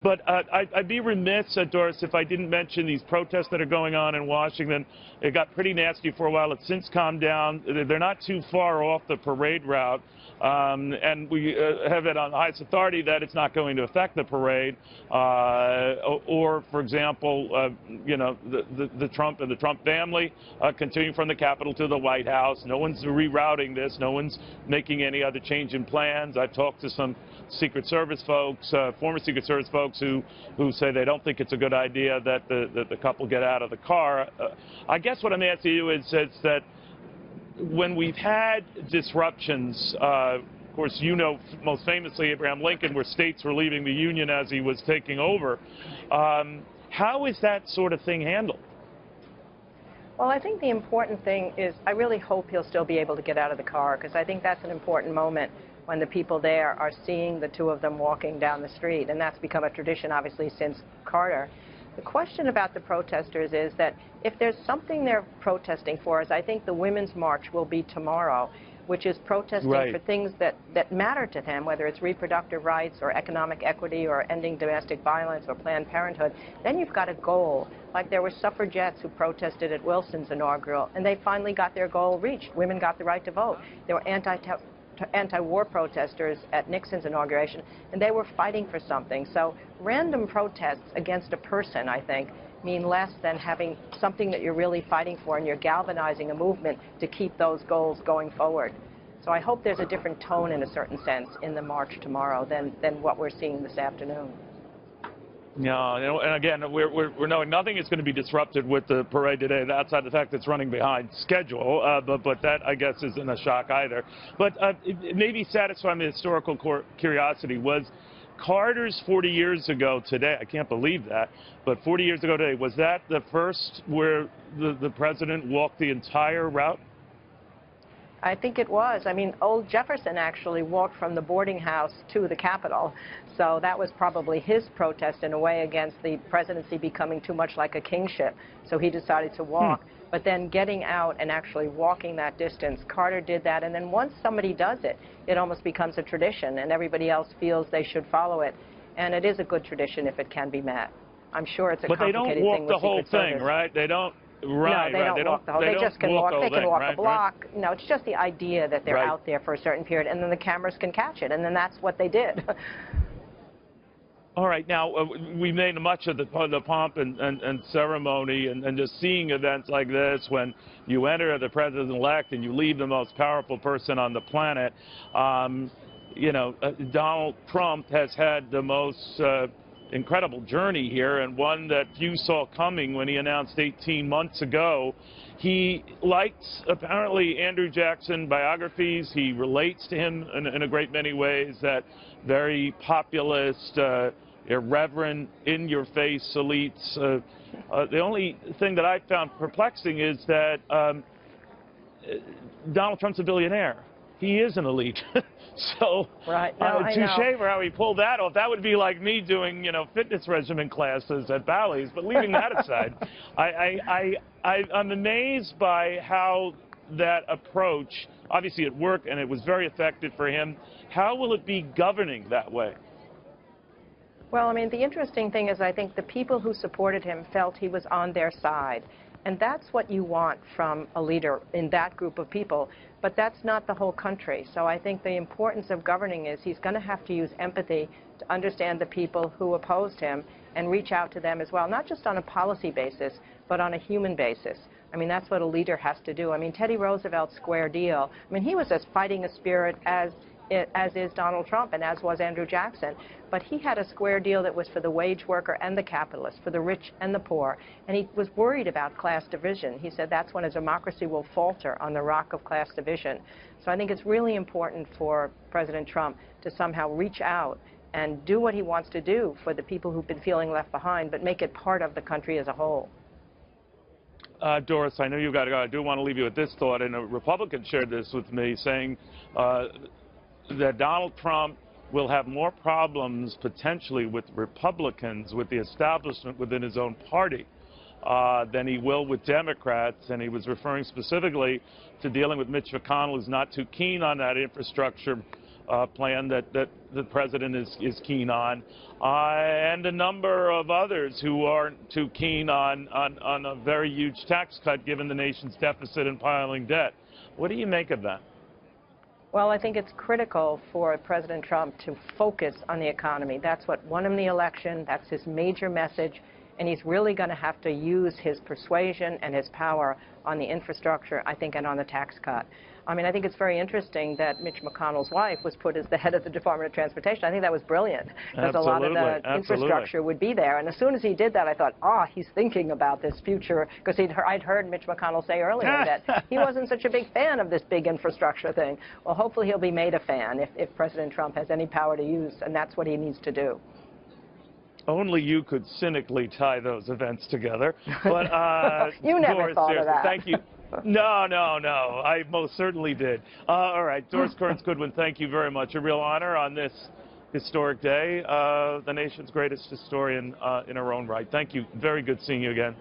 But I'd be remiss, Doris, if I didn't mention these protests that are going on in Washington. It got pretty nasty for a while. It's since calmed down. They're not too far off the parade route. And we have it on highest authority that it's not going to affect the parade. Or, for example, you know, the Trump and the Trump family continuing from the Capitol to the White House. No one's rerouting this. No one's making any other change in plans. I've talked to some Secret Service folks, former Secret Service folks, who say they don't think it's a good idea that the couple get out of the car. I guess what I'm asking you is that when we've had disruptions, of course, you know, most famously Abraham Lincoln, where states were leaving the Union as he was taking over, how is that sort of thing handled? Well, I think the important thing is I really hope he'll still be able to get out of the car, because I think that's an important moment when the people there are seeing the two of them walking down the street. And that's become a tradition, obviously, since Carter. The question about the protesters is that if there's something they're protesting for, is I think the Women's March will be tomorrow, which is protesting for things that matter to them, whether it's reproductive rights or economic equity or ending domestic violence or Planned Parenthood. Then you've got a goal. Like there were suffragettes who protested at Wilson's inaugural, and they finally got their goal reached. Women got the right to vote. There were anti-war protesters at Nixon's inauguration, and they were fighting for something. So random protests against a person, I think, mean less than having something that you're really fighting for, and you're galvanizing a movement to keep those goals going forward. So I hope there's a different tone, in a certain sense, in the march tomorrow than what we're seeing this afternoon. Yeah, you know, and again, we're knowing nothing is going to be disrupted with the parade today, outside the fact that it's running behind schedule. But that, I guess, isn't a shock either. But maybe satisfy my historical curiosity. Was Carter's 40 years ago today, I can't believe that, but 40 years ago today, was that the first where the president walked the entire route? I think it was. I mean, old Jefferson actually walked from the boarding house to the Capitol. So that was probably his protest in a way against the presidency becoming too much like a kingship. So he decided to walk. But then getting out and actually walking that distance, Carter did that. And then once somebody does it, it almost becomes a tradition, and everybody else feels they should follow it. And it is a good tradition if it can be met. I'm sure it's a complicated thing with Secret Service. But they don't walk the whole thing, right? They don't. Right, no, they don't walk the whole. They just can walk. They can walk a block. Right. No, it's just the idea that they're out there for a certain period, and then the cameras can catch it, and then that's what they did. All right. Now, we made much of the pomp and ceremony, and just seeing events like this when you enter the president-elect and you leave the most powerful person on the planet. You know, Donald Trump has had the most incredible journey here, and one that few saw coming when he announced 18 months ago. He likes, apparently, Andrew Jackson biographies. He relates to him in a great many ways, that very populist, irreverent, in-your-face elites. The only thing that I found perplexing is that Donald Trump's a billionaire. He is an elite. So, touche for how he pulled that off. That would be like me doing, you know, fitness regimen classes at Bally's. But leaving that aside, I'm amazed by how that approach, obviously it worked and it was very effective for him. How will it be governing that way? Well, I mean, the interesting thing is I think the people who supported him felt he was on their side. And that's what you want from a leader in that group of people. But that's not the whole country. So I think the importance of governing is he's going to have to use empathy to understand the people who opposed him and reach out to them as well, not just on a policy basis, but on a human basis. I mean, that's what a leader has to do. I mean, Teddy Roosevelt's square deal, I mean, he was as fighting a spirit as is Donald Trump and as was Andrew Jackson. But he had a square deal that was for the wage worker and the capitalist, for the rich and the poor. And he was worried about class division. He said that's when a democracy will falter, on the rock of class division. So I think it's really important for President Trump to somehow reach out and do what he wants to do for the people who've been feeling left behind, but make it part of the country as a whole. Doris, I know you've got to go. I do want to leave you with this thought, and a Republican shared this with me, saying that Donald Trump will have more problems potentially with Republicans, with the establishment within his own party, than he will with Democrats. And he was referring specifically to dealing with Mitch McConnell, who's not too keen on that infrastructure plan that the president is keen on, and a number of others who aren't too keen on a very huge tax cut given the nation's deficit and piling debt. What do you make of that? Well, I think it's critical for President Trump to focus on the economy. That's what won him the election. That's his major message. And he's really going to have to use his persuasion and his power on the infrastructure, I think, and on the tax cut. I mean, I think it's very interesting that Mitch McConnell's wife was put as the head of the Department of Transportation. I think that was brilliant, because a lot of the infrastructure would be there. And as soon as he did that, I thought, he's thinking about this future, because I'd heard Mitch McConnell say earlier that he wasn't such a big fan of this big infrastructure thing. Well, hopefully he'll be made a fan if President Trump has any power to use, and that's what he needs to do. Only you could cynically tie those events together. But you never Doris, thought of that. Thank you. No. I most certainly did. All right, Doris Kearns Goodwin, thank you very much. A real honor on this historic day. The nation's greatest historian in her own right. Thank you. Very good seeing you again.